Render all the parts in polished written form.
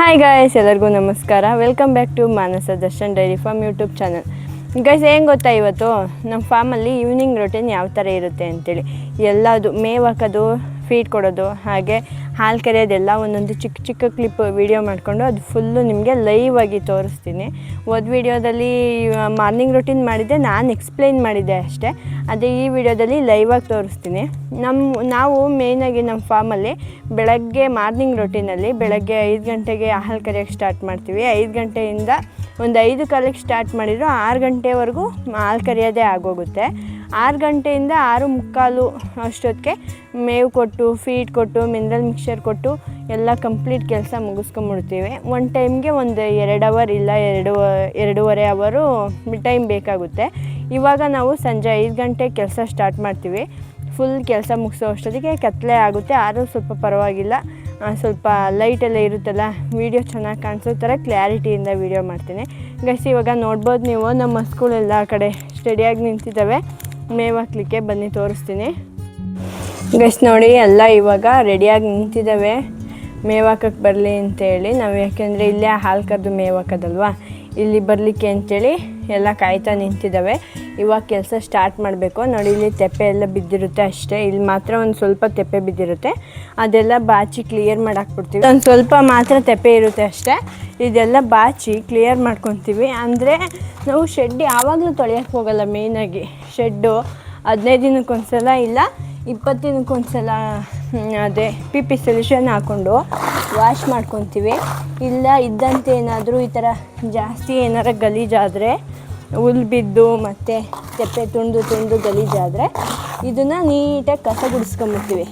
Hi guys, ಎಲ್ಲರಿಗೂ ನಮಸ್ಕಾರ. Welcome back to Manasa Darshan dairy farm YouTube channel. Guys, ಏನು ಗೊತ್ತಾ, ಇವತ್ತು ನಮ್ಮ ಫಾರ್ಮಲ್ಲಿ ಈವ್ನಿಂಗ್ ರೊಟೀನ್ ಯಾವ ಥರ ಇರುತ್ತೆ ಅಂತೇಳಿ ಎಲ್ಲದು ಮೇವು ಹಾಕೋದು, ಫೀಡ್ ಕೊಡೋದು, ಹಾಗೆ ಹಾಲು ಕರೆಯೋದೆಲ್ಲ ಒಂದೊಂದು ಚಿಕ್ಕ ಚಿಕ್ಕ ಕ್ಲಿಪ್ ವೀಡಿಯೋ ಮಾಡಿಕೊಂಡು ಅದು ಫುಲ್ಲು ನಿಮಗೆ ಲೈವ್ ಆಗಿ ತೋರಿಸ್ತೀನಿ. ಒಂದು ವೀಡಿಯೋದಲ್ಲಿ ಮಾರ್ನಿಂಗ್ ರೊಟೀನ್ ಮಾಡಿದ್ದೆ, ನಾನು ಎಕ್ಸ್ಪ್ಲೈನ್ ಮಾಡಿದ್ದೆ ಅಷ್ಟೇ. ಅದೇ ಈ ವಿಡಿಯೋದಲ್ಲಿ ಲೈವಾಗಿ ತೋರಿಸ್ತೀನಿ. ನಾವು ಮೇಯ್ನಾಗಿ ನಮ್ಮ ಫಾರ್ಮಲ್ಲಿ ಬೆಳಗ್ಗೆ ಮಾರ್ನಿಂಗ್ ರೊಟೀನಲ್ಲಿ ಬೆಳಗ್ಗೆ 5 ಗಂಟೆಗೆ ಹಾಲು ಕರೆಯೋಕ್ಕೆ ಸ್ಟಾರ್ಟ್ ಮಾಡ್ತೀವಿ. 5 ಗಂಟೆಯಿಂದ ಒಂದು 5 ಕಾಲಕ್ಕೆ ಸ್ಟಾರ್ಟ್ ಮಾಡಿದ್ರು 6 ಗಂಟೆವರೆಗೂ ಹಾಲು ಕರೆಯೋದೇ ಆಗೋಗುತ್ತೆ. 6 ಗಂಟೆಯಿಂದ 6:45 ಅಷ್ಟೊತ್ತಿಗೆ ಮೇವು ಕೊಟ್ಟು, ಫೀಡ್ ಕೊಟ್ಟು, ಮಿನರಲ್ ಮಿಕ್ಸ್ಚರ್ ಕೊಟ್ಟು ಎಲ್ಲ ಕಂಪ್ಲೀಟ್ ಕೆಲಸ ಮುಗಿಸ್ಕೊಂಬಿಡ್ತೀವಿ. ಒಂದು ಟೈಮ್ಗೆ ಒಂದು 2 ಅವರ್ ಇಲ್ಲ 2.5 ಅವರು ಟೈಮ್ ಬೇಕಾಗುತ್ತೆ. ಇವಾಗ ನಾವು ಸಂಜೆ 5 ಗಂಟೆಗೆ ಕೆಲಸ ಸ್ಟಾರ್ಟ್ ಮಾಡ್ತೀವಿ. ಫುಲ್ ಕೆಲಸ ಮುಗಿಸೋ ಅಷ್ಟೊತ್ತಿಗೆ ಕತ್ತಲೆ ಆಗುತ್ತೆ. ಆದರೂ ಸ್ವಲ್ಪ ಪರವಾಗಿಲ್ಲ, ಸ್ವಲ್ಪ ಲೈಟೆಲ್ಲ ಇರುತ್ತಲ್ಲ, ವೀಡಿಯೋ ಚೆನ್ನಾಗಿ ಕಾಣಿಸೋ ಥರ ಕ್ಲಾರಿಟಿಯಿಂದ ವೀಡಿಯೋ ಮಾಡ್ತೀನಿ. ಗೈಸ್, ಇವಾಗ ನೋಡ್ಬೋದು ನೀವು, ನಮ್ಮ ಸ್ಕೂಲೆಲ್ಲ ಆ ಕಡೆ ಸ್ಟಡಿಯಾಗಿ ನಿಂತಿದ್ದಾವೆ. ಮೇವು ಹಾಕ್ಲಿಕ್ಕೆ ಬನ್ನಿ ತೋರಿಸ್ತೀನಿ. ಗೈಸ್ ನೋಡಿ, ಎಲ್ಲ ಇವಾಗ ರೆಡಿಯಾಗಿ ನಿಂತಿದ್ದಾವೆ ಮೇವು ಹಾಕಕ್ಕೆ ಬರಲಿ ಅಂತೇಳಿ. ನಾವು ಯಾಕೆಂದರೆ ಇಲ್ಲೇ ಹಾಲು ಕರೆದು ಮೇವು ಹಾಕೋದಲ್ವ, ಇಲ್ಲಿ ಬರಲಿಕ್ಕೆ ಅಂತೇಳಿ ಎಲ್ಲ ಕಾಯ್ತಾ ನಿಂತಿದ್ದಾವೆ. ಇವಾಗ ಕೆಲಸ ಸ್ಟಾರ್ಟ್ ಮಾಡಬೇಕು. ನೋಡಿ, ಇಲ್ಲಿ ತೆಪ್ಪೆ ಎಲ್ಲ ಬಿದ್ದಿರುತ್ತೆ ಅಷ್ಟೇ. ಇಲ್ಲಿ ಮಾತ್ರ ಒಂದು ಸ್ವಲ್ಪ ತೆಪ್ಪೆ ಬಿದ್ದಿರುತ್ತೆ, ಅದೆಲ್ಲ ಬಾಚಿ ಕ್ಲಿಯರ್ ಮಾಡಾಕ್ಬಿಡ್ತೀವಿ. ಒಂದು ಸ್ವಲ್ಪ ಮಾತ್ರ ತೆಪ್ಪೆ ಇರುತ್ತೆ ಅಷ್ಟೇ. ಇದೆಲ್ಲ ಬಾಚಿ ಕ್ಲಿಯರ್ ಮಾಡ್ಕೊತೀವಿ. ಅಂದರೆ ನಾವು ಶೆಡ್ ಯಾವಾಗಲೂ ತೊಳೆಯೋಕ್ಕೆ ಹೋಗಲ್ಲ. ಮೇಯ್ನಾಗಿ ಶೆಡ್ಡು 15 ದಿನಕ್ಕೊಂದ್ಸಲ ಇಲ್ಲ 20 ದಿನಕ್ಕೊಂದ್ಸಲ ಅದೇ PP ಸೊಲ್ಯೂಷನ್ ಹಾಕ್ಕೊಂಡು ವಾಶ್ ಮಾಡ್ಕೊತೀವಿ. ಇಲ್ಲ ಇದ್ದಂತೆ ಏನಾದರೂ ಈ ಥರ ಜಾಸ್ತಿ ಏನಾರ ಗಲೀಜಾದರೆ, ಹುಲ್ ಬಿದ್ದು ಮತ್ತು ತೆಪ್ಪೆ ತುಂಡು ಗಲೀಜಾದರೆ ಇದನ್ನು ನೀಟಾಗಿ ಕಸ ಗುಡಿಸ್ಕೊಂಬಿಡ್ತೀವಿ.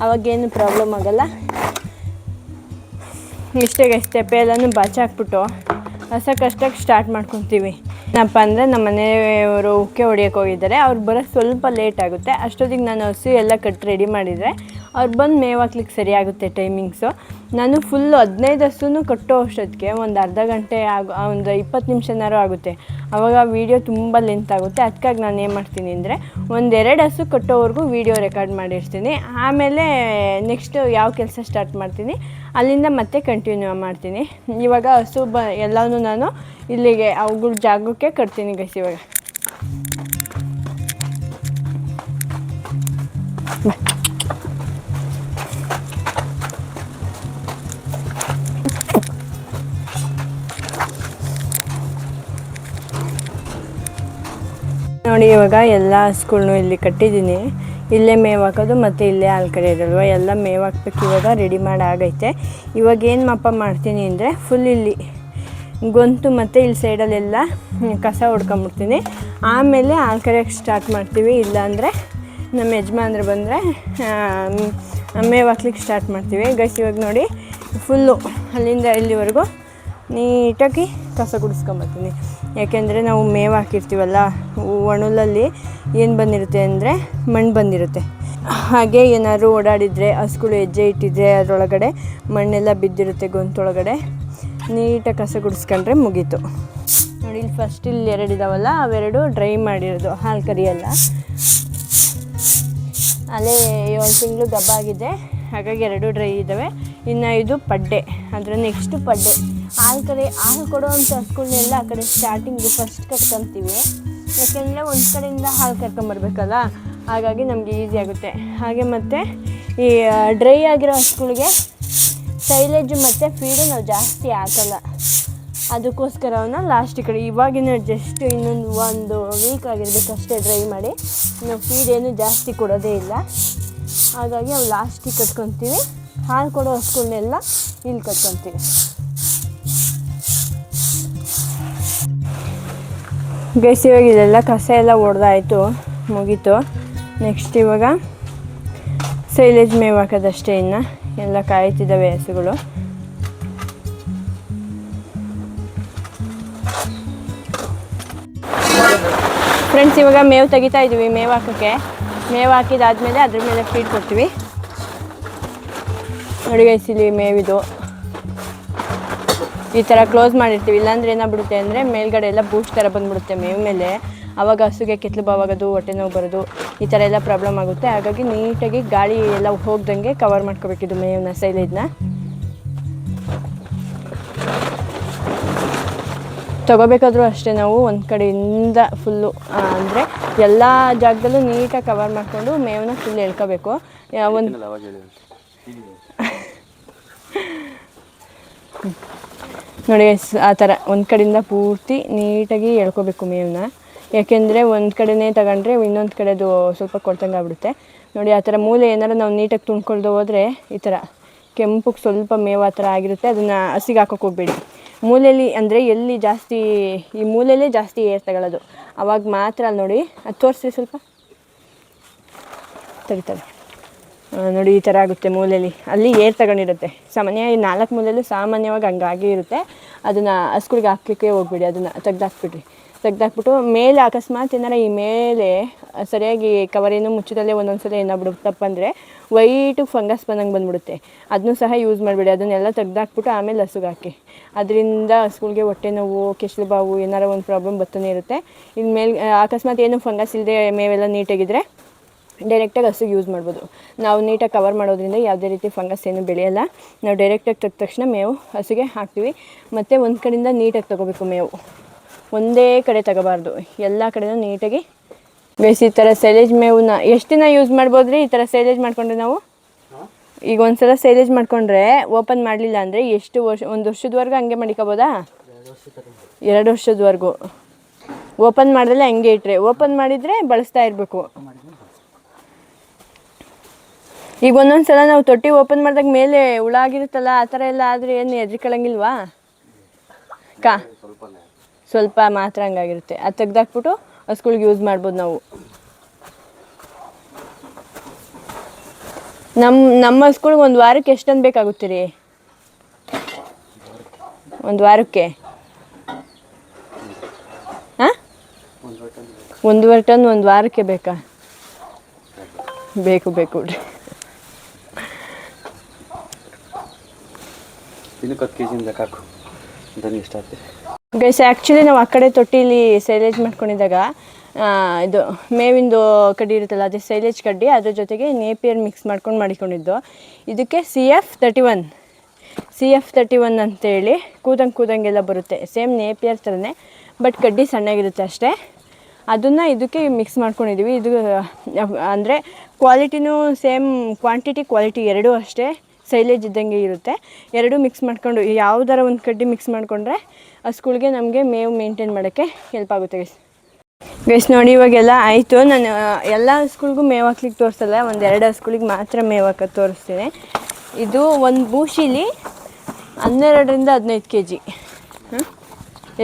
ಅವಾಗೇನು ಪ್ರಾಬ್ಲಮ್ ಆಗೋಲ್ಲ. ಇಷ್ಟೇ ಗೈಸ್, ತೆಪ್ಪೆ ಎಲ್ಲನೂ ಬಾಚಾಕ್ಬಿಟ್ಟು ಕಷ್ಟಕ್ಕೆ ಸ್ಟಾರ್ಟ್ ಮಾಡ್ಕೊತೀವಿ. ಏನಪ್ಪ ಅಂದರೆ ನಮ್ಮ ಮನೆಯವರು ಉಕ್ಕೆ ಹೊಡಿಯೋಕ್ಕೆ ಹೋಗಿದ್ದಾರೆ. ಅವ್ರು ಬರೋಕ್ಕೆ ಸ್ವಲ್ಪ ಲೇಟ್ ಆಗುತ್ತೆ. ಅಷ್ಟೊತ್ತಿಗೆ ನಾನು ಹಸು ಎಲ್ಲ ಕಟ್ಟಿ ರೆಡಿ ಮಾಡಿದರೆ ಅವ್ರು ಬಂದು ಮೇವು ಹಾಕ್ಲಿಕ್ಕೆ ಸರಿಯಾಗುತ್ತೆ ಟೈಮಿಂಗ್ಸು. ನಾನು ಫುಲ್ಲು 15 ಹಸುನೂ ಕಟ್ಟೋ ಅಷ್ಟೊತ್ತಿಗೆ ಒಂದು ಅರ್ಧ ಗಂಟೆ ಒಂದು 20 ನಿಮಿಷನಾರು ಆಗುತ್ತೆ. ಆವಾಗ ವೀಡಿಯೋ ತುಂಬ ಲೆಂತ್ ಆಗುತ್ತೆ. ಅದಕ್ಕಾಗಿ ನಾನು ಏನು ಮಾಡ್ತೀನಿ ಅಂದರೆ 1-2 ಹಸು ಕಟ್ಟೋವರೆಗೂ ವೀಡಿಯೋ ರೆಕಾರ್ಡ್ ಮಾಡಿರ್ತೀನಿ. ಆಮೇಲೆ ನೆಕ್ಸ್ಟು ಯಾವ ಕೆಲಸ ಸ್ಟಾರ್ಟ್ ಮಾಡ್ತೀನಿ ಅಲ್ಲಿಂದ ಮತ್ತೆ ಕಂಟಿನ್ಯೂ ಮಾಡ್ತೀನಿ. ಇವಾಗ ಹಸು ಎಲ್ಲನೂ ನಾನು ಇಲ್ಲಿಗೆ ಅವುಗಳ ಜಾಗಕ್ಕೆ ಕಟ್ತೀನಿ ಗೈಸ್. ಇವಾಗ ನೋಡಿ, ಇವಾಗ ಎಲ್ಲ ಹಸುಗಳ್ನು ಇಲ್ಲಿ ಕಟ್ಟಿದ್ದೀನಿ. ಇಲ್ಲೇ ಮೇವು ಹಾಕೋದು ಮತ್ತು ಇಲ್ಲೇ ಹಾಲು ಕರೆಯೋದಲ್ವ, ಎಲ್ಲ ಮೇವು ಹಾಕ್ಬೇಕು. ಇವಾಗ ರೆಡಿ ಮಾಡಿ ಆಗೈತೆ. ಇವಾಗ ಏನು ಮಾಪ ಮಾಡ್ತೀನಿ ಅಂದರೆ ಫುಲ್ ಇಲ್ಲಿ ಗೊಂತು ಮತ್ತು ಇಲ್ಲಿ ಸೈಡಲ್ಲೆಲ್ಲ ಕಸ ಹೊಡ್ಕೊಂಬಿಡ್ತೀನಿ. ಆಮೇಲೆ ಹಾಲು ಕರೆಯೋಕ್ಕೆ ಸ್ಟಾರ್ಟ್ ಮಾಡ್ತೀವಿ. ಇಲ್ಲಾಂದರೆ ನಮ್ಮ ಯಜಮಾನ್ರು ಬಂದರೆ ಮೇವು ಹಾಕ್ಲಿಕ್ಕೆ ಸ್ಟಾರ್ಟ್ ಮಾಡ್ತೀವಿ. ಗೈಸ್, ಇವಾಗ ನೋಡಿ ಫುಲ್ಲು ಅಲ್ಲಿಂದ ಇಲ್ಲಿವರೆಗೂ ನೀಟಾಗಿ ಕಸ ಗುಡಿಸ್ಕೊಂಬರ್ತೀನಿ. ಯಾಕೆಂದರೆ ನಾವು ಮೇವು ಹಾಕಿರ್ತೀವಲ್ಲ, ಒಣಲಲ್ಲಿ ಏನು ಬಂದಿರುತ್ತೆ ಅಂದರೆ ಮಣ್ಣು ಬಂದಿರುತ್ತೆ. ಹಾಗೆ ಏನಾದ್ರು ಓಡಾಡಿದರೆ, ಹಸುಗಳು ಹೆಜ್ಜೆ ಇಟ್ಟಿದ್ರೆ ಅದರೊಳಗಡೆ ಮಣ್ಣೆಲ್ಲ ಬಿದ್ದಿರುತ್ತೆ ಗೊಂತೊಳಗಡೆ. ನೀಟಾಗಿ ಕಸ ಗುಡಿಸ್ಕೊಂಡ್ರೆ ಮುಗೀತು. ನೋಡಿ, ಇಲ್ಲಿ ಫಸ್ಟ್ ಇಲ್ಲಿ 2 ಇದ್ದಾವಲ್ಲ, ಅವೆರಡು ಡ್ರೈ ಮಾಡಿರೋದು, ಹಾಲು ಕರಿಯಲ್ಲ. ಅಲ್ಲೇ 7 ತಿಂಗಳು ಗಬ್ಬ ಆಗಿದೆ, ಹಾಗಾಗಿ 2 ಡ್ರೈ ಇದ್ದಾವೆ. ಇನ್ನು ಇದು ಪಡ್ಡೆ, ಅದರ ನೆಕ್ಸ್ಟು ಪಡ್ಡೆ. ಹಾಲು ಕೊಡುವಂಥ ಹಸುಗಳನ್ನೆಲ್ಲ ಆ ಕಡೆ ಸ್ಟಾರ್ಟಿಂಗು ಫಸ್ಟ್ ಕಟ್ಕೊತೀವಿ. ಯಾಕೆಂದರೆ ಒಂದು ಕಡೆಯಿಂದ ಹಾಲು ಕರ್ಕೊಂಬರ್ಬೇಕಲ್ಲ, ಹಾಗಾಗಿ ನಮಗೆ ಈಸಿ ಆಗುತ್ತೆ. ಹಾಗೆ ಮತ್ತು ಈ ಡ್ರೈ ಆಗಿರೋ ಹಸುಗಳಿಗೆ ಸೈಲೇಜು ಮತ್ತು ಫೀಡು ನಾವು ಜಾಸ್ತಿ ಹಾಕಲ್ಲ. ಅದಕ್ಕೋಸ್ಕರ ಅವನ್ನ ಲಾಸ್ಟ್ ಕಡೆ, ಇವಾಗಿನ ಜಸ್ಟ್ ಒಂದು ವೀಕ್ ಆಗಿರಬೇಕಷ್ಟೇ ಡ್ರೈ ಮಾಡಿ. ನಾವು ಫೀಡ್ ಏನು ಜಾಸ್ತಿ ಕೊಡೋದೇ ಇಲ್ಲ, ಹಾಗಾಗಿ ಅವು ಲಾಸ್ಟಿಗೆ ಕಟ್ಕೊತೀವಿ. ಹಾಲು ಕೊಡೋ ಹಸುಗಳನ್ನೆಲ್ಲ ಇಲ್ಲಿ ಕಟ್ಕೊತೀವಿ. ಗೈಸ್, ಇವಾಗ ಇದೆಲ್ಲ ಕಸ ಎಲ್ಲ ಹೊಡೆದಾಯಿತು, ಮುಗೀತು. ನೆಕ್ಸ್ಟ್ ಇವಾಗ ಸೈಲೇಜ್ ಮೇವು ಹಾಕೋದಷ್ಟೇ. ಇನ್ನು ಎಲ್ಲ ಕಾಯ್ತಿದ್ದಾವೆ ಹಸುಗಳು. ಫ್ರೆಂಡ್ಸ್, ಇವಾಗ ಮೇವು ತೆಗಿತಾ ಇದ್ದೀವಿ. ಮೇವು ಹಾಕೋಕ್ಕೆ ಮೇವು ಹಾಕಿದಾದ್ಮೇಲೆ ಅದ್ರ ಮೇಲೆ ಫೀಡ್ ಕೊಡ್ತೀವಿ. ನೋಡಿ ಗೈಸ್, ಇಲ್ಲಿ ಮೇವಿದು ಈ ಥರ ಕ್ಲೋಸ್ ಮಾಡಿರ್ತೀವಿ. ಇಲ್ಲಾಂದ್ರೆ ಏನಾಗ್ಬಿಡುತ್ತೆ ಅಂದರೆ ಮೇಲ್ಗಡೆ ಎಲ್ಲ ಬೂಸ್ಟ್ ಥರ ಬಂದುಬಿಡುತ್ತೆ ಮೇವು ಮೇಲೆ. ಆವಾಗ ಹಸುಗೆ ಕೆತ್ತಲು ಬಾವಾಗೋದು, ಹೊಟ್ಟೆ ನೋವು ಬರೋದು, ಈ ಥರ ಎಲ್ಲ ಪ್ರಾಬ್ಲಮ್ ಆಗುತ್ತೆ. ಹಾಗಾಗಿ ನೀಟಾಗಿ ಗಾಳಿ ಎಲ್ಲ ಹೋಗ್ದಂಗೆ ಕವರ್ ಮಾಡ್ಕೋಬೇಕಿದು ಮೇವನ್ನ, ಸೈಲೇಜ್ನ. ತೊಗೋಬೇಕಾದ್ರೂ ಅಷ್ಟೇ ನಾವು ಒಂದು ಕಡೆಯಿಂದ ಫುಲ್ಲು ಅಂದರೆ ಎಲ್ಲ ಜಾಗದಲ್ಲೂ ನೀಟಾಗಿ ಕವರ್ ಮಾಡಿಕೊಂಡು ಮೇವನ್ನ ಫುಲ್ ಎಳ್ಕೋಬೇಕು. ಒಂದು ನೋಡಿ ಆ ಥರ ಒಂದು ಕಡೆಯಿಂದ ಪೂರ್ತಿ ನೀಟಾಗಿ ಎಳ್ಕೊಬೇಕು ಮೇವನ್ನ. ಯಾಕೆಂದರೆ ಒಂದು ಕಡೆನೇ ತಗೊಂಡ್ರೆ ಇನ್ನೊಂದು ಕಡೆದು ಸ್ವಲ್ಪ ಕೊಡ್ತಂಗೆ ಆಗ್ಬಿಡುತ್ತೆ. ನೋಡಿ ಆ ಥರ ಮೂಲೆ ಏನಾರು ನಾವು ನೀಟಾಗಿ ತುಂಬ್ಕೊಳ್ದು ಹೋದರೆ ಈ ಥರ ಕೆಂಪಗೆ ಸ್ವಲ್ಪ ಮೇವು ಆ ಥರ ಆಗಿರುತ್ತೆ. ಅದನ್ನು ಹಸಿಗೆ ಹಾಕೋಕೆ ಹೋಗಬೇಡಿ. ಮೂಲೆಯಲ್ಲಿ ಅಂದರೆ ಎಲ್ಲಿ ಜಾಸ್ತಿ ಈ ಮೂಲೆಯಲ್ಲೇ ಜಾಸ್ತಿ ಏರ್ ತಗೊಳ್ಳೋದು, ಆವಾಗ ಮಾತ್ರ ಅಲ್ಲಿ ನೋಡಿ ಅದು ತೋರಿಸಿ ಸ್ವಲ್ಪ ತೆಗಿತಾರೆ ನೋಡಿ ಈ ಥರ ಆಗುತ್ತೆ. ಮೂಲೆಯಲ್ಲಿ ಅಲ್ಲಿ ಏರ್ ತಗೊಂಡಿರುತ್ತೆ. ಸಾಮಾನ್ಯ ಈ 4 ಮೂಲೆಯಲ್ಲೂ ಸಾಮಾನ್ಯವಾಗಿ ಹಂಗಾಗಿ ಇರುತ್ತೆ. ಅದನ್ನು ಹಸ್ಗಳಿಗೆ ಹಾಕಲಿಕ್ಕೆ ಹೋಗ್ಬೇಡಿ, ಅದನ್ನು ತೆಗ್ದಾಕ್ಬಿಡ್ರಿ. ತೆಗ್ದಾಕ್ಬಿಟ್ಟು ಮೇಲೆ ಅಕಸ್ಮಾತ್ ಏನಾರ ಈ ಮೇಲೆ ಸರಿಯಾಗಿ ಕವರೇನು ಮುಚ್ಚಿದಲ್ಲೇ ಒಂದೊಂದು ಸಲ ಏನಾಗ್ಬಿಡುತ್ತಪ್ಪ ಅಂದರೆ ವೈಟು ಫಂಗಸ್ ಬಂದಂಗೆ ಬಂದುಬಿಡುತ್ತೆ. ಅದನ್ನೂ ಸಹ ಯೂಸ್ ಮಾಡಬೇಡಿ. ಅದನ್ನೆಲ್ಲ ತೆಗ್ದಾಕ್ಬಿಟ್ಟು ಆಮೇಲೆ ಹಸುಗೆ ಹಾಕಿ. ಅದರಿಂದ ಹಸುಗಳಿಗೆ ಹೊಟ್ಟೆ ನೋವು, ಕೆಸಲು ಬಾವು ಏನಾರ ಒಂದು ಪ್ರಾಬ್ಲಮ್ ಬರ್ತಾನೆ ಇರುತ್ತೆ. ಇನ್ಮೇಲೆ ಅಕಸ್ಮಾತ್ ಏನು ಫಂಗಸ್ ಇಲ್ಲದೆ ಮೇವೆಲ್ಲ ನೀಟಾಗಿದ್ದರೆ ಡೈರೆಕ್ಟಾಗಿ ಹಸುಗೆ ಯೂಸ್ ಮಾಡ್ಬೋದು. ನಾವು ನೀಟಾಗಿ ಕವರ್ ಮಾಡೋದ್ರಿಂದ ಯಾವುದೇ ರೀತಿ ಫಂಗಸ್ ಏನು ಬೆಳೆಯಲ್ಲ. ನಾವು ಡೈರೆಕ್ಟಾಗಿ ತೆಗೆದ ತಕ್ಷಣ ಮೇವು ಹಸುಗೆ ಹಾಕ್ತೀವಿ. ಮತ್ತು ಒಂದು ಕಡೆಯಿಂದ ನೀಟಾಗಿ ತೊಗೋಬೇಕು ಮೇವು, ಒಂದೇ ಕಡೆ ತಗೋಬಾರ್ದು, ಎಲ್ಲ ಕಡೆಯೂ ನೀಟಾಗಿ ಬೇಯಿಸಿ. ಈ ಥರ ಸೈಲೇಜ್ ಮೇವನ್ನ ಎಷ್ಟು ದಿನ ಯೂಸ್ ಮಾಡ್ಬೋದು ರೀ? ಈ ಥರ ಸೈಲೇಜ್ ಮಾಡಿಕೊಂಡ್ರೆ ನಾವು ಈಗ ಒಂದು ಸಲ ಸೈಲೇಜ್ ಮಾಡಿಕೊಂಡ್ರೆ ಓಪನ್ ಮಾಡಲಿಲ್ಲ ಅಂದರೆ ಎಷ್ಟು ವರ್ಷ, 1 ವರ್ಷದವರೆಗೂ ಹಂಗೆ ಮಡಿಕೋಬೋದಾ? 2 ವರ್ಷದವರೆಗೂ ಓಪನ್ ಮಾಡಿದ್ರೆ ಹಂಗೆ ಇಟ್ಟರೆ, ಓಪನ್ ಮಾಡಿದರೆ ಬಳಸ್ತಾ ಇರಬೇಕು. ಈಗ ಒಂದೊಂದು ಸಲ ನಾವು ತೊಟ್ಟಿ ಓಪನ್ ಮಾಡಿದಾಗ ಮೇಲೆ ಹುಳ ಆಗಿರುತ್ತಲ್ಲ, ಆ ಥರ ಎಲ್ಲ ಆದರೆ ಏನು ಹೆದ್ರಿಕೊಳ್ಳಂಗಿಲ್ವಾ? ಸ್ವಲ್ಪ ಮಾತ್ರ ಹಂಗಾಗಿರುತ್ತೆ. ಅದು ತೆಗ್ದಾಕ್ಬಿಟ್ಟು ಹಸುಗಳಿಗೆ ಯೂಸ್ ಮಾಡ್ಬೋದು ನಾವು. ನಮ್ಮ ಹಸುಗಳಿಗೆ 1 ವಾರಕ್ಕೆ ಎಷ್ಟೊಂದು ಬೇಕಾಗುತ್ತೆ ರೀ? 1 ವಾರಕ್ಕೆ 1.5 ಟನ್ 1 ವಾರಕ್ಕೆ ಬೇಕಾ? ಬೇಕು ರೀ. ಗೈಸ್ ಆ್ಯಕ್ಚುಲಿ ನಾವು ಆ ಕಡೆ ತೊಟ್ಟಿಲಿ ಸೈಲೇಜ್ ಮಾಡ್ಕೊಂಡಿದ್ದಾಗ ಇದು ಮೇವಿಂದು ಕಡ್ಡಿ ಇರುತ್ತಲ್ಲ, ಅದೇ ಸೈಲೇಜ್ ಕಡ್ಡಿ, ಅದ್ರ ಜೊತೆಗೆ ನೇಪಿಯರ್ ಮಿಕ್ಸ್ ಮಾಡ್ಕೊಂಡು ಮಾಡಿಕೊಂಡಿದ್ದು. ಇದಕ್ಕೆ CF31 ಅಂತೇಳಿ ಕೂದಂಗೆಲ್ಲ ಬರುತ್ತೆ. ಸೇಮ್ ನೇಪಿಯರ್ ಥರನೇ, ಬಟ್ ಕಡ್ಡಿ ಸಣ್ಣಗಿರುತ್ತೆ ಅಷ್ಟೇ. ಅದನ್ನು ಇದಕ್ಕೆ ಮಿಕ್ಸ್ ಮಾಡ್ಕೊಂಡಿದ್ದೀವಿ. ಇದು ಅಂದರೆ ಕ್ವಾಲಿಟಿನೂ ಸೇಮ್, ಕ್ವಾಂಟಿಟಿ ಕ್ವಾಲಿಟಿ ಎರಡೂ ಅಷ್ಟೇ ಸೈಲೇಜ್ ಇದ್ದಂಗೆ ಇರುತ್ತೆ. ಎರಡೂ ಮಿಕ್ಸ್ ಮಾಡ್ಕೊಂಡು ಯಾವುದಾರ ಒಂದು ಕಡ್ಡಿ ಮಿಕ್ಸ್ ಮಾಡಿಕೊಂಡ್ರೆ ಹಸುಗಳಿಗೆ ನಮಗೆ ಮೇವು ಮೇಂಟೈನ್ ಮಾಡೋಕ್ಕೆ ಹೆಲ್ಪ್ ಆಗುತ್ತೆ ಗೈಸ್. ನೋಡಿ ಇವಾಗೆಲ್ಲ ಆಯಿತು. ನಾನು ಎಲ್ಲ ಹಸುಗಳಿಗೂ ಮೇವು ಹಾಕ್ಲಿಕ್ಕೆ ತೋರಿಸಲ್ಲ, 1-2 ಹಸುಗಳಿಗೆ ಮಾತ್ರ ಮೇವು ಹಾಕೋದು ತೋರಿಸ್ತೀನಿ. ಇದು ಒಂದು ಬೂಶಿಲಿ 12ರಿಂದ 15 kg.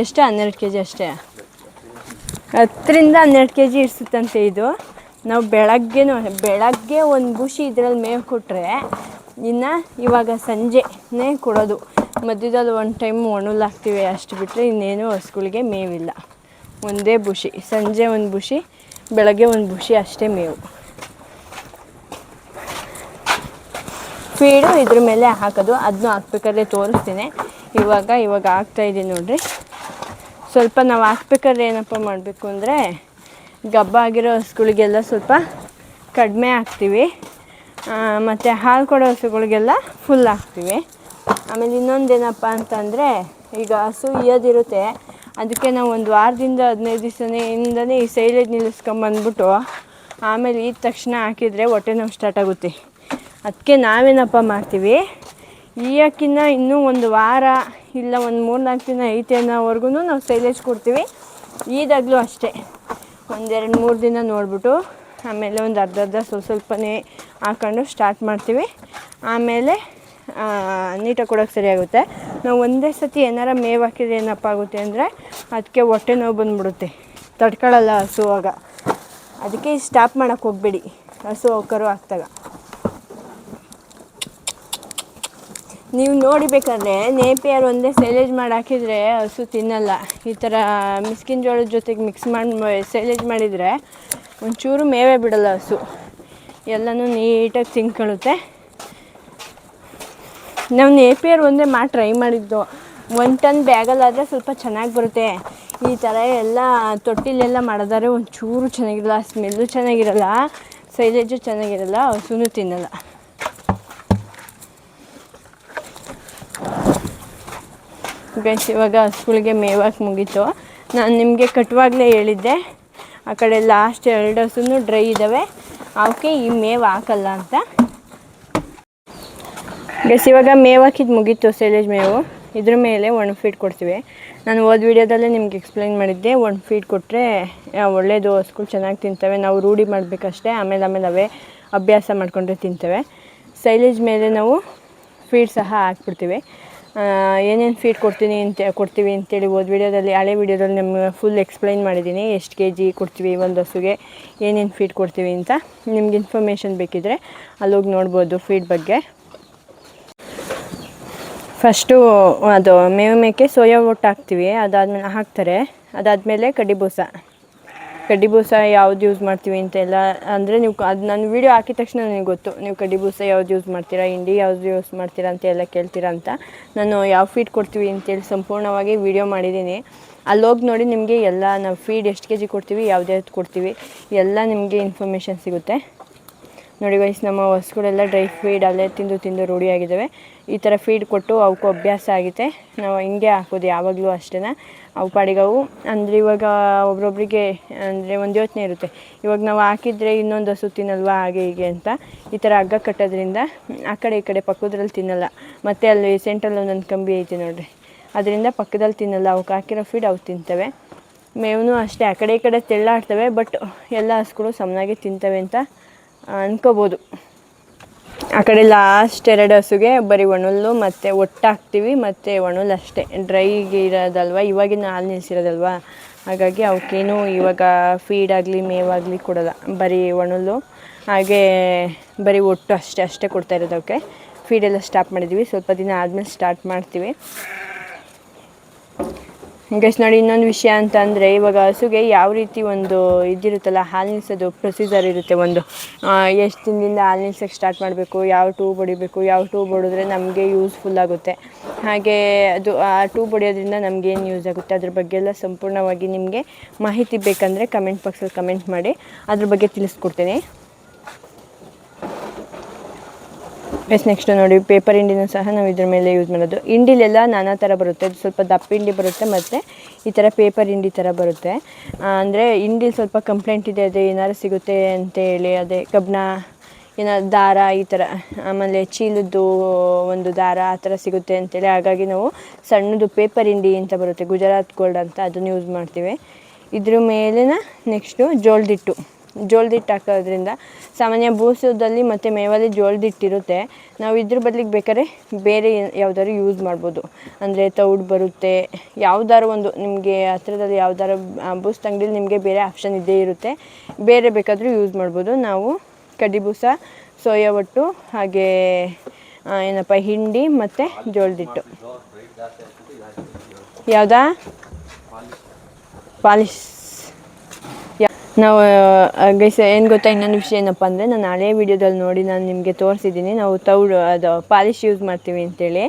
ಎಷ್ಟು? 12 kg ಅಷ್ಟೇ. 10ರಿಂದ 12 kg ಇರಿಸುತ್ತಂತೆ ಇದು. ನಾವು ಬೆಳಗ್ಗೆ ಒಂದು ಬೂಶಿ ಇದರಲ್ಲಿ ಮೇವು ಕೊಟ್ಟರೆ, ಇನ್ನು ಇವಾಗ ಸಂಜೆನೇ ಕೊಡೋದು. ಮಧ್ಯದಲ್ಲಿ ಒಂದು ಟೈಮ್ ಒಣುಲ್ ಹಾಕ್ತೀವಿ, ಅಷ್ಟು ಬಿಟ್ಟರೆ ಇನ್ನೇನು ಹಸುಗಳಿಗೆ ಮೇವಿಲ್ಲ. ಒಂದೇ ಬೂಶಿ, ಸಂಜೆ ಒಂದು ಬೂಶಿ, ಬೆಳಗ್ಗೆ ಒಂದು ಬೂಶಿ ಅಷ್ಟೇ ಮೇವು. ಫೀಡು ಇದ್ರ ಮೇಲೆ ಹಾಕೋದು, ಅದನ್ನೂ ಹಾಕ್ಬೇಕಾದ್ರೆ ತೋರಿಸ್ತೀನಿ. ಇವಾಗ ಹಾಕ್ತಾಯಿದ್ದೀನಿ ನೋಡಿರಿ. ಸ್ವಲ್ಪ ನಾವು ಹಾಕ್ಬೇಕಾದ್ರೆ ಏನಪ್ಪ ಮಾಡಬೇಕು ಅಂದರೆ, ಗಬ್ಬ ಆಗಿರೋ ಹಸುಗಳಿಗೆಲ್ಲ ಸ್ವಲ್ಪ ಕಡಿಮೆ ಹಾಕ್ತೀವಿ, ಮತ್ತು ಹಾಲು ಕೊಡೋ ಹಸುಗಳಿಗೆಲ್ಲ ಫುಲ್ ಹಾಕ್ತೀವಿ. ಆಮೇಲೆ ಇನ್ನೊಂದೇನಪ್ಪ ಅಂತಂದರೆ, ಈಗ ಹಸು ಇಯೋದಿರುತ್ತೆ, ಅದಕ್ಕೆ ನಾವು 1 ವಾರದಿಂದ 15 ದಿವಸದಿಂದನೇ ಈ ಸೈಲೇಜ್ ನಿಲ್ಲಿಸ್ಕೊಂಬಂದ್ಬಿಟ್ಟು ಆಮೇಲೆ ಇದ್ದ ತಕ್ಷಣ ಹಾಕಿದರೆ ಹೊಟ್ಟೆ ನೋವು ಸ್ಟಾರ್ಟ್ ಆಗುತ್ತೆ. ಅದಕ್ಕೆ ನಾವೇನಪ್ಪ ಮಾಡ್ತೀವಿ, ಈಯಕ್ಕಿನ್ನ ಇನ್ನೂ 1 ವಾರ ಇಲ್ಲ 3-4 ದಿನ ಐತೆ ಅನ್ನೋವರೆಗೂ ನಾವು ಸೈಲೇಜ್ ಕೊಡ್ತೀವಿ. ಈದಾಗಲೂ ಅಷ್ಟೇ, 1-2-3 ದಿನ ನೋಡಿಬಿಟ್ಟು ಆಮೇಲೆ ಒಂದು ಅರ್ಧ ಸ್ವಲ್ಪನೇ ಹಾಕೊಂಡು ಸ್ಟಾರ್ಟ್ ಮಾಡ್ತೀವಿ. ಆಮೇಲೆ ನೀಟಾಗಿ ಕೊಡೋಕ್ಕೆ ಸರಿಯಾಗುತ್ತೆ. ನಾವು ಒಂದೇ ಸತಿ ಏನಾರ ಮೇವು ಹಾಕಿದ್ರೆ ಏನಪ್ಪ ಆಗುತ್ತೆ ಅಂದರೆ, ಅದಕ್ಕೆ ಹೊಟ್ಟೆ ನೋವು ಬಂದುಬಿಡುತ್ತೆ, ತಡ್ಕೊಳ್ಳಲ್ಲ ಹಸು ಆಗ. ಅದಕ್ಕೆ ಸ್ಟಾಪ್ ಮಾಡೋಕ್ಕೆ ಹೋಗಬೇಡಿ ಹಸು ಕರು ಹಾಕ್ದಾಗ. ನೀವು ನೋಡಿಬೇಕಾದ್ರೆ ನೇಪಿಯರ್ ಒಂದೇ ಸೈಲೇಜ್ ಮಾಡಿ ಹಾಕಿದರೆ ಹಸು ತಿನ್ನಲ್ಲ. ಈ ಥರ ಮಿಸ್ಕಿನ ಜೋಳದ ಜೊತೆಗೆ ಮಿಕ್ಸ್ ಮಾಡಿ ಸೈಲೇಜ್ ಮಾಡಿದರೆ ಒಂಚೂರು ಮೇವೇ ಬಿಡಲ್ಲ ಹಸು, ಎಲ್ಲನೂ ನೀಟಾಗಿ ತಿನ್ಕೊಳ್ಳುತ್ತೆ. ನಾವು ನೇಪಿಯರ್ ಒಂದೇ ಮಾಡಿ ಟ್ರೈ ಮಾಡಿದ್ದು. 1 ಟನ್ ಬ್ಯಾಗಲ್ಲಾದರೆ ಸ್ವಲ್ಪ ಚೆನ್ನಾಗಿ ಬರುತ್ತೆ. ಈ ಥರ ಎಲ್ಲ ತೊಟ್ಟಿಲೆಲ್ಲ ಮಾಡಿದರೆ ಒಂಚೂರು ಚೆನ್ನಾಗಿರಲ್ಲ, ಸ್ಮೆಲ್ಲು ಚೆನ್ನಾಗಿರಲ್ಲ, ಸೈಲೇಜು ಚೆನ್ನಾಗಿರಲ್ಲ, ಹಸುನೂ ತಿನ್ನಲ್ಲ. ಗೈಸ್ ಇವಾಗ ಹಸುಗಳಿಗೆ ಮೇವಾಕ್ ಮುಗೀತು. ನಾನು ನಿಮಗೆ ಕಟ್ಟುವಾಗಲೇ ಹೇಳಿದ್ದೆ ಆ ಕಡೆ ಲಾಸ್ಟ್ 2 ಹಸುನು ಡ್ರೈ ಇದ್ದಾವೆ, ಅವಕ್ಕೆ ಈ ಮೇವು ಹಾಕಲ್ಲ ಅಂತ. ಗೈಸ್ ಇವಾಗ ಮೇವು ಹಾಕಿದ್ದು ಮುಗೀತು, ಸೈಲೇಜ್ ಮೇವು. ಇದ್ರ ಮೇಲೆ ಒಣ ಫೀಡ್ ಕೊಡ್ತೀವಿ. ನಾನು ಹೋದ ವೀಡಿಯೋದಲ್ಲೇ ನಿಮ್ಗೆ ಎಕ್ಸ್ಪ್ಲೈನ್ ಮಾಡಿದ್ದೆ, ಒಣ ಫೀಡ್ ಕೊಟ್ಟರೆ ಒಳ್ಳೆಯದು, ಹಸುಗಳು ಚೆನ್ನಾಗಿ ತಿಂತವೆ. ನಾವು ರೂಢಿ ಮಾಡಬೇಕಷ್ಟೇ, ಆಮೇಲೆ ಅವೇ ಅಭ್ಯಾಸ ಮಾಡಿಕೊಂಡ್ರೆ ತಿಂತವೆ. ಸೈಲೇಜ್ ಮೇಲೆ ನಾವು ಫೀಡ್ ಸಹ ಹಾಕ್ಬಿಡ್ತೀವಿ. ಏನೇನು ಫೀಡ್ ಕೊಡ್ತೀವಿ ಅಂತೇಳಿ ಹೋದ ವೀಡಿಯೋದಲ್ಲಿ, ಹಳೆ ವೀಡಿಯೋದಲ್ಲಿ ನಿಮ್ಗೆ ಫುಲ್ ಎಕ್ಸ್ಪ್ಲೈನ್ ಮಾಡಿದ್ದೀನಿ, ಎಷ್ಟು kg ಕೊಡ್ತೀವಿ ಒಂದು ಹಸುಗೆ, ಏನೇನು ಫೀಡ್ ಕೊಡ್ತೀವಿ ಅಂತ. ನಿಮ್ಗೆ ಇನ್ಫಾರ್ಮೇಷನ್ ಬೇಕಿದ್ದರೆ ಅಲ್ಲೋಗಿ ನೋಡ್ಬೋದು ಫೀಡ್ ಬಗ್ಗೆ. ಫಸ್ಟು ಅದು ಮೇಕೆ ಸೋಯಾ ಒಟ್ಟು ಹಾಕ್ತೀವಿ, ಅದಾದಮೇಲೆ ಕಡ್ಡಿ ಬೂಸ ಯಾವ್ದು ಯೂಸ್ ಮಾಡ್ತೀವಿ ಅಂತೆಲ್ಲ. ಅಂದರೆ ನೀವು ಅದು ನಾನು ವೀಡಿಯೋ ಹಾಕಿದ ತಕ್ಷಣ ನನಗೆ ಗೊತ್ತು, ನೀವು ಕಡ್ಡಿ ಬೂಸ ಯಾವ್ದು ಯೂಸ್ ಮಾಡ್ತೀರಾ, ಹಿಂಡಿ ಯಾವ್ದು ಯೂಸ್ ಮಾಡ್ತೀರಾ ಅಂತ ಎಲ್ಲ ಕೇಳ್ತೀರಾ ಅಂತ. ನಾನು ಯಾವ ಫೀಡ್ ಕೊಡ್ತೀವಿ ಅಂತೇಳಿ ಸಂಪೂರ್ಣವಾಗಿ ವೀಡಿಯೋ ಮಾಡಿದ್ದೀನಿ. ಅಲ್ಲೋಗಿ ನೋಡಿ, ನಿಮಗೆ ಎಲ್ಲ ನಾವು ಫೀಡ್ ಎಷ್ಟು kg ಕೊಡ್ತೀವಿ, ಯಾವ್ದು ಕೊಡ್ತೀವಿ ಎಲ್ಲ ನಿಮಗೆ ಇನ್ಫಾರ್ಮೇಷನ್ ಸಿಗುತ್ತೆ. ನೋಡಿ ಗೈಸ್, ನಮ್ಮ ಹಸುಗಳೆಲ್ಲ ಡ್ರೈ ಫೀಡ್ ಅಲ್ಲೇ ತಿಂದು ರೂಢಿಯಾಗಿದ್ದಾವೆ. ಈ ಥರ ಫೀಡ್ ಕೊಟ್ಟು ಅವಕ್ಕೂ ಅಭ್ಯಾಸ ಆಗಿದೆ. ನಾವು ಹಿಂಗೆ ಹಾಕೋದು ಯಾವಾಗಲೂ ಅಷ್ಟೇ. ಅವು ಪಾಡಿಗವು ಅಂದರೆ ಇವಾಗ ಒಬ್ರೊಬ್ರಿಗೆ ಅಂದರೆ ಒಂದು ಯೋಚನೆ ಇರುತ್ತೆ, ಇವಾಗ ನಾವು ಹಾಕಿದರೆ ಇನ್ನೊಂದು ಹಸು ತಿನ್ನಲ್ವಾ ಹಾಗೆ ಹೀಗೆ ಅಂತ. ಈ ಥರ ಹಗ್ಗ ಕಟ್ಟೋದ್ರಿಂದ ಆ ಕಡೆ ಈ ಕಡೆ ಪಕ್ಕದ್ರಲ್ಲಿ ತಿನ್ನಲ್ಲ. ಮತ್ತು ಅಲ್ಲಿ ಸೆಂಟ್ರಲ್ಲಿ ಒಂದೊಂದು ಕಂಬಿ ಐತೆ ನೋಡಿರಿ, ಅದರಿಂದ ಪಕ್ಕದಲ್ಲಿ ತಿನ್ನಲ್ಲ. ಅವಕ್ಕೆ ಹಾಕಿರೋ ಫೀಡ್ ಅವು ತಿಂತವೆ. ಮೇವೂ ಅಷ್ಟೇ ಆ ಕಡೆ ಈ ಕಡೆ ತೆಳ್ಳಾಡ್ತವೆ, ಬಟ್ ಎಲ್ಲ ಹಸುಗಳು ಸಮನಾಗಿ ತಿಂತವೆ ಅಂತ ಅನ್ಕೋಬೋದು. ಆ ಕಡೆ ಲಾಸ್ಟ್ 2 ಹಸುಗೆ ಬರೀ ಒಣಲ್ಲು ಮತ್ತು ಒಟ್ಟು ಹಾಕ್ತೀವಿ, ಮತ್ತು ಒಣಲ್ ಅಷ್ಟೇ. ಡ್ರೈಗೆ ಇರೋದಲ್ವ, ಇವಾಗಿನ ಹಾಲು ನಿಲ್ಲಿಸಿರೋದಲ್ವ, ಹಾಗಾಗಿ ಅವಕ್ಕೇನು ಇವಾಗ ಫೀಡಾಗಲಿ ಮೇವಾಗಲಿ ಕೊಡೋಲ್ಲ. ಬರೀ ಒಣಲ್ಲು ಹಾಗೆ ಬರೀ ಒಟ್ಟು ಅಷ್ಟೇ ಕೊಡ್ತಾಯಿರೋದು. ಅವಕ್ಕೆ ಫೀಡೆಲ್ಲ ಸ್ಟಾಪ್ ಮಾಡಿದ್ದೀವಿ, ಸ್ವಲ್ಪ ದಿನ ಆದಮೇಲೆ ಸ್ಟಾರ್ಟ್ ಮಾಡ್ತೀವಿ. ಗೈಸ್ ನೋಡಿ, ಇನ್ನೊಂದು ವಿಷಯ ಅಂತ ಅಂದರೆ, ಇವಾಗ ಹಸುಗೆ ಯಾವ ರೀತಿ ಒಂದು ಇದಿರುತ್ತಲ್ಲ, ಹಾಲು ನಿಲ್ಲಿಸೋದು ಪ್ರೊಸೀಜರ್ ಇರುತ್ತೆ. ಒಂದು ಎಷ್ಟು ದಿನದಿಂದ ಹಾಲು ನಿಲ್ಸೋಕ್ಕೆ ಸ್ಟಾರ್ಟ್ ಮಾಡಬೇಕು, ಯಾವ ಟ್ಯೂಬ್ ಹೊಡಿಬೇಕು, ಯಾವ ಟ್ಯೂಬ್ ಹೊಡಿದ್ರೆ ನಮಗೆ ಯೂಸ್ಫುಲ್ ಆಗುತ್ತೆ, ಹಾಗೆ ಅದು ಆ ಟ್ಯೂಬ್ ಹೊಡಿಯೋದ್ರಿಂದ ನಮಗೇನು ಯೂಸ್ ಆಗುತ್ತೆ, ಅದ್ರ ಬಗ್ಗೆ ಎಲ್ಲ ಸಂಪೂರ್ಣವಾಗಿ ನಿಮಗೆ ಮಾಹಿತಿ ಬೇಕಂದರೆ ಕಮೆಂಟ್ ಬಾಕ್ಸಲ್ಲಿ ಕಮೆಂಟ್ ಮಾಡಿ, ಅದ್ರ ಬಗ್ಗೆ ತಿಳಿಸ್ಕೊಡ್ತೀನಿ. ನೆಕ್ಸ್ಟ್ ನೋಡಿ, ಪೇಪರ್ ಹಿಂಡಿನೂ ಸಹ ನಾವು ಇದ್ರ ಮೇಲೆ ಯೂಸ್ ಮಾಡೋದು. ಹಿಂಡಿಲೆಲ್ಲ ನಾನಾ ಥರ ಬರುತ್ತೆ, ಅದು ಸ್ವಲ್ಪ ದಪ್ಪ ಹಿಂಡಿ ಬರುತ್ತೆ, ಮತ್ತು ಈ ಥರ ಪೇಪರ್ ಹಿಂಡಿ ಥರ ಬರುತ್ತೆ. ಅಂದರೆ ಹಿಂಡಿಲಿ ಸ್ವಲ್ಪ ಕಂಪ್ಲೇಂಟ್ ಇದೆ, ಅದು ಏನಾದ್ರು ಸಿಗುತ್ತೆ ಅಂತೇಳಿ, ಅದೇ ಕಬ್ಬಣ ಏನಾದ್ರು ದಾರ ಈ ಥರ, ಆಮೇಲೆ ಚೀಲದ್ದು ಒಂದು ದಾರ ಆ ಥರ ಸಿಗುತ್ತೆ ಅಂತೇಳಿ, ಹಾಗಾಗಿ ನಾವು ಸಣ್ಣದು ಪೇಪರ್ ಹಿಂಡಿ ಅಂತ ಬರುತ್ತೆ, ಗುಜರಾತ್ ಗೋಲ್ಡ್ ಅಂತ, ಅದನ್ನು ಯೂಸ್ ಮಾಡ್ತೀವಿ. ಇದ್ರ ಮೇಲಿನ ನೆಕ್ಸ್ಟು ಜೋಳದಿಟ್ಟು ಹಾಕೋದ್ರಿಂದ, ಸಾಮಾನ್ಯ ಬೂಸದಲ್ಲಿ ಮತ್ತು ಮೇವಲ್ಲಿ ಜೋಳದಿಟ್ಟಿರುತ್ತೆ, ನಾವು ಇದ್ರ ಬದಲಿಗೆ ಬೇಕಾದ್ರೆ ಬೇರೆ ಯಾವ್ದಾದ್ರು ಯೂಸ್ ಮಾಡ್ಬೋದು. ಅಂದರೆ ತೌಡು ಬರುತ್ತೆ, ಯಾವ್ದಾದ್ರು ಒಂದು ನಿಮಗೆ ಹತ್ರದಲ್ಲಿ ಯಾವ್ದಾದ್ರು ಬೂಸ್ ಅಂಗಡಿಲಿ ನಿಮಗೆ ಬೇರೆ ಆಪ್ಷನ್ ಇದ್ದೇ ಇರುತ್ತೆ, ಬೇರೆ ಬೇಕಾದರೂ ಯೂಸ್ ಮಾಡ್ಬೋದು. ನಾವು ಕಡ್ಡಿ ಬೂಸ, ಸೋಯಾ ಒಟ್ಟು, ಹಾಗೆ ಹಿಂಡಿ ಮತ್ತು ಜೋಳದಿಟ್ಟು. ಯಾವುದಾ ಪಾಲಿಶ್ ನಾವು ಗೈಸ್ ಏನು ಗೊತ್ತಾ, ಇನ್ನೊಂದು ವಿಷಯ ಏನಪ್ಪ ಅಂದರೆ, ನಾನು ಹಳೆ ವೀಡಿಯೋದಲ್ಲಿ ನೋಡಿ ನಾನು ನಿಮಗೆ ತೋರಿಸಿದ್ದೀನಿ, ನಾವು ಅದು ಪಾಲಿಶ್ ಯೂಸ್ ಮಾಡ್ತೀವಿ ಅಂತೇಳಿ.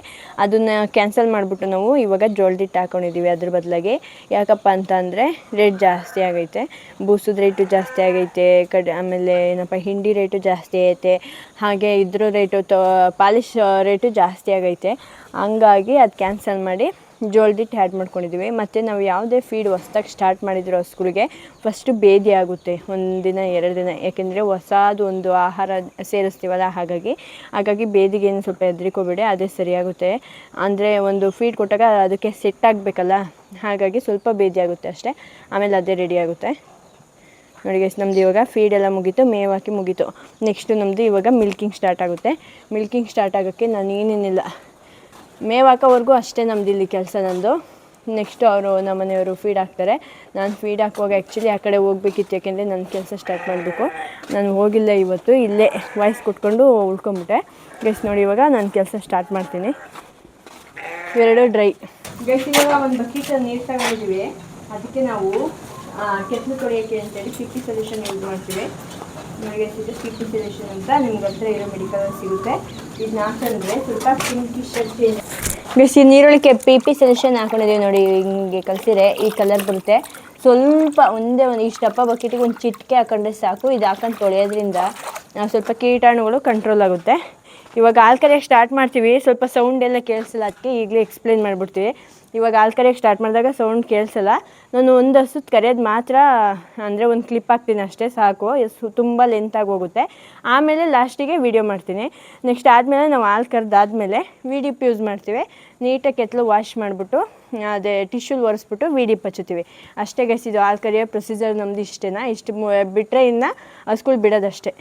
ಅದನ್ನು ಕ್ಯಾನ್ಸಲ್ ಮಾಡಿಬಿಟ್ಟು ನಾವು ಇವಾಗ ಜೋಳದಿಟ್ಟು ಹಾಕ್ಕೊಂಡಿದ್ದೀವಿ ಅದ್ರ ಬದಲಾಗಿ. ಯಾಕಪ್ಪ ಅಂತ ಅಂದರೆ, ರೇಟ್ ಜಾಸ್ತಿ ಆಗೈತೆ, ಬೂಸದ ರೇಟು ಜಾಸ್ತಿ ಆಗೈತೆ, ಆಮೇಲೆ ಹಿಂಡಿ ರೇಟು ಜಾಸ್ತಿ ಐತೆ, ಹಾಗೆ ಇದ್ರ ರೇಟು ಪಾಲಿಶ್ ರೇಟು ಜಾಸ್ತಿ ಆಗೈತೆ. ಹಂಗಾಗಿ ಅದು ಕ್ಯಾನ್ಸಲ್ ಮಾಡಿ ಜೋಳದಿಟ್ಟು ಆ್ಯಡ್ ಮಾಡ್ಕೊಂಡಿದ್ದೀವಿ. ಮತ್ತು ನಾವು ಯಾವುದೇ ಫೀಡ್ ಹೊಸ್ದಾಗಿ ಸ್ಟಾರ್ಟ್ ಮಾಡಿದ್ರು ಹಸುಗಳಿಗೆ ಫಸ್ಟು ಭೇದಿ ಆಗುತ್ತೆ, 1 ದಿನ 2 ದಿನ, ಯಾಕೆಂದರೆ ಹೊಸದು ಒಂದು ಆಹಾರ ಸೇರಿಸ್ತೀವಲ್ಲ, ಹಾಗಾಗಿ ಭೇದಿಗೆ ಏನು ಸ್ವಲ್ಪ ಹೆದರಿಕೋಬೇಡಿ, ಅದೇ ಸರಿಯಾಗುತ್ತೆ. ಅಂದರೆ ಒಂದು ಫೀಡ್ ಕೊಟ್ಟಾಗ ಅದಕ್ಕೆ ಸೆಟ್ ಆಗಬೇಕಲ್ಲ, ಹಾಗಾಗಿ ಸ್ವಲ್ಪ ಭೇದಿ ಆಗುತ್ತೆ ಅಷ್ಟೇ, ಆಮೇಲೆ ಅದೇ ರೆಡಿ ಆಗುತ್ತೆ. ನೋಡಿ ಗೈಸ್, ನಮ್ಮದು ಇವಾಗ ಫೀಡ್ ಎಲ್ಲ ಮುಗೀತು, ಮೇವು ಹಾಕಿ ಮುಗೀತು. ನೆಕ್ಸ್ಟು ನಮ್ಮದು ಇವಾಗ ಮಿಲ್ಕಿಂಗ್ ಸ್ಟಾರ್ಟ್ ಆಗುತ್ತೆ. ಮಿಲ್ಕಿಂಗ್ ಸ್ಟಾರ್ಟ್ ಆಗೋಕ್ಕೆ ನಾನು ಏನೇನಿಲ್ಲ, ಮೇವು ಹಾಕೋವರೆಗೂ ಅಷ್ಟೇ ನಮ್ದು ಇಲ್ಲಿ ಕೆಲಸ ನಂದು. ನೆಕ್ಸ್ಟು ನಮ್ಮ ಮನೆಯವರು ಫೀಡ್ ಹಾಕ್ತಾರೆ. ನಾನು ಫೀಡ್ ಹಾಕುವಾಗ ಆ್ಯಕ್ಚುಲಿ ಆ ಕಡೆ ಹೋಗ್ಬೇಕಿತ್ತು, ಯಾಕೆಂದರೆ ನನ್ನ ಕೆಲಸ ಸ್ಟಾರ್ಟ್ ಮಾಡಬೇಕು. ನಾನು ಹೋಗಿಲ್ಲ ಇವತ್ತು, ಇಲ್ಲೇ ವಾಯ್ಸ್ ಕೊಟ್ಕೊಂಡು ಉಳ್ಕೊಂಬಿಟ್ಟೆ. ಗೈಸ್ ನೋಡಿ, ಇವಾಗ ನಾನು ಕೆಲಸ ಸ್ಟಾರ್ಟ್ ಮಾಡ್ತೀನಿ. ಇವೆರಡು ಡ್ರೈ. ಗೈಸ್ ಇವಾಗ ಒಂದು ಬಕೆಟಲ್ಲಿ ನೀರು ತಗೊಂಡಿದ್ದೀವಿ, ಅದಕ್ಕೆ ನಾವು ಕೆತ್ತಲು ತೊಳೆಯೋಕ್ಕೆ ಅಂತೇಳಿ ಸಿಪ್ಪಿ ಸೊಲ್ಯೂಷನ್ ಯೂಸ್ ಮಾಡ್ತೀವಿ. ನೋಡಿ ಇದು ಸಿಪ್ಪಿ ಸೊಲ್ಯೂಷನ್ ಅಂತ ನಿಮ್ಗೆ ಹತ್ರ ಇರೋ ಮೆಡಿಕಲಲ್ಲಿ ಸಿಗುತ್ತೆ. ಇದನ್ನ ಹಾಕಂದ್ರೆ ಸ್ವಲ್ಪ ಪಿಂಕಿಶ್ ಚೇಂಜ್. ಗೈಸ್ ಈ ನೀರೊಳಗೆ PP ಸೊಲ್ಯೂಷನ್ ಹಾಕೊಂಡಿದ್ದೀವಿ ನೋಡಿ, ಹಿಂಗೆ ಕಲಿಸಿದ್ರೆ ಈ ಕಲರ್ ಬರುತ್ತೆ. ಸ್ವಲ್ಪ ಒಂದೇ ಇಷ್ಟಪ್ಪ ಬಕೆಟಿಗೆ ಒಂದು ಚಿಟಿಕೆ ಹಾಕೊಂಡ್ರೆ ಸಾಕು. ಇದು ಹಾಕೊಂಡು ತೊಳೆಯೋದ್ರಿಂದ ಸ್ವಲ್ಪ ಕೀಟಾಣುಗಳು ಕಂಟ್ರೋಲ್ ಆಗುತ್ತೆ. ಇವಾಗ ಹಾಲು ಕರೆಯೋಕ್ಕೆ ಸ್ಟಾರ್ಟ್ ಮಾಡ್ತೀವಿ, ಸ್ವಲ್ಪ ಸೌಂಡ್ ಎಲ್ಲ ಕೇಳಿಸಲ್ಲ, ಅದಕ್ಕೆ ಈಗಲೇ ಎಕ್ಸ್ಪ್ಲೇನ್ ಮಾಡಿಬಿಡ್ತೀವಿ. ಇವಾಗ ಹಾಲು ಕರೆಯೋಕ್ಕೆ ಸ್ಟಾರ್ಟ್ ಮಾಡಿದಾಗ ಸೌಂಡ್ ಕೇಳಿಸಲ್ಲ. ನಾನು ಒಂದು ಹಸುದು ಕರೆಯೋದು ಮಾತ್ರ ಅಂದರೆ ಒಂದು ಕ್ಲಿಪ್ ಹಾಕ್ತೀನಿ ಅಷ್ಟೇ ಸಾಕು, ತುಂಬ ಲೆಂತಾಗಿ ಹೋಗುತ್ತೆ. ಆಮೇಲೆ ಲಾಸ್ಟಿಗೆ ವೀಡಿಯೋ ಮಾಡ್ತೀನಿ. ನೆಕ್ಸ್ಟ್ ಆದಮೇಲೆ ನಾವು ಹಾಲು ಕರೆದಾದ್ಮೇಲೆ ವಿಡಿಪ್ ಯೂಸ್ ಮಾಡ್ತೀವಿ. ನೀಟಾಗಿ ಕೆತ್ತಲು ವಾಶ್ ಮಾಡಿಬಿಟ್ಟು ಅದೇ ಟಿಶ್ಯೂಲ್ ಒರೆಸ್ಬಿಟ್ಟು ವಿಡಿಪ್ ಹಚ್ಚುತ್ತೀವಿ ಅಷ್ಟೇ ಗೈಸ್. ಇದು ಹಾಲು ಕರೆಯೋ ಪ್ರೊಸೀಜರ್ ನಮ್ಮದು ಇಷ್ಟೇನಾ, ಇಷ್ಟು ಬಿಟ್ಟರೆ ಇನ್ನು ಹಸುಗಳು ಬಿಡೋದಷ್ಟೇ.